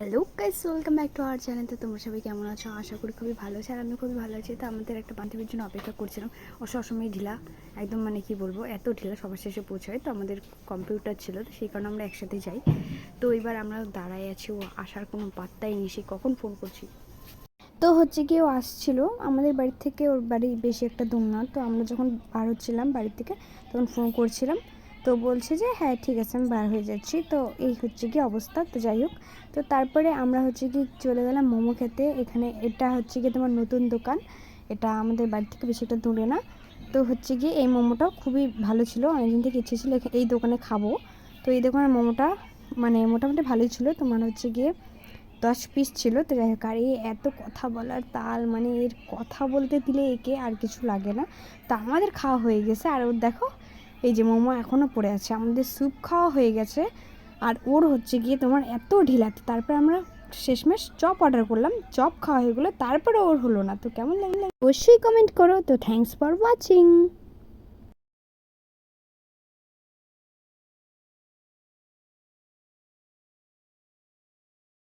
Hello guys, welcome back to our channel. তো তোমরা সবাই কেমন আছো? আশা করি খুবই ভালো আছো, আর আমি খুবই ভালো আছি। তো আমাদের একটা বান্ধবীর জন্য অপেক্ষা করছিলাম। ও সবসময় ঢিলা, একদম মানে কি বলবো, এত ঢিলা সবার শেষে পৌঁছায়। তো আমাদের কম্পিউটার ছিল, তো সেই কারণে আমরা একসাথে যাই। তো এবার আমরা দাঁড়ায় আছি, ও আসার কোনো পাত্তাই নেই, সে কখন ফোন করছি। তো হচ্ছে কি, ও আসছিল আমাদের বাড়ি থেকে, ওর বাড়ি বেশি একটা দূর না। তো আমরা যখন বার হচ্ছিলাম বাড়ি থেকে, তখন ফোন করছিলাম। তো বলছে যে হ্যাঁ ঠিক আছে, আমি বার হয়ে যাচ্ছি। তো এই হচ্ছে কি অবস্থা। তো যাই হোক, তো তারপরে আমরা হচ্ছে কি চলে গেলাম মোমো খেতে। এখানে এটা হচ্ছে কি তোমার নতুন দোকান, এটা আমাদের বাড়ি থেকে বেশি একটা দূরে না। তো হচ্ছে কি এই মোমোটাও খুবই ভালো ছিল, অনেকদিন থেকে ইচ্ছে ছিল এই দোকানে খাবো। তো এই দোকানের মোমোটা মানে মোটামুটি ভালোই ছিল। তোমার হচ্ছে গিয়ে 10 পিস ছিল। তো যাই হোক, আর এই এত কথা বলার তাল, মানে এর কথা বলতে দিলে একে আর কিছু লাগে না। তো আমাদের খাওয়া হয়ে গেছে, আর ওর দেখো এই যে মোমো এখনও পড়ে আছে। আমাদের স্যুপ খাওয়া হয়ে গেছে, আর ওর হচ্ছে গিয়ে তোমার এত ঢিলাতে। তারপরে আমরা শেষমেশ চপ অর্ডার করলাম, চপ খাওয়া হয়ে গেলো, তারপরে ওর হলো না। তো কেমন লাগলো অবশ্যই কমেন্ট করো। তো থ্যাংকস ফর ওয়াচিং।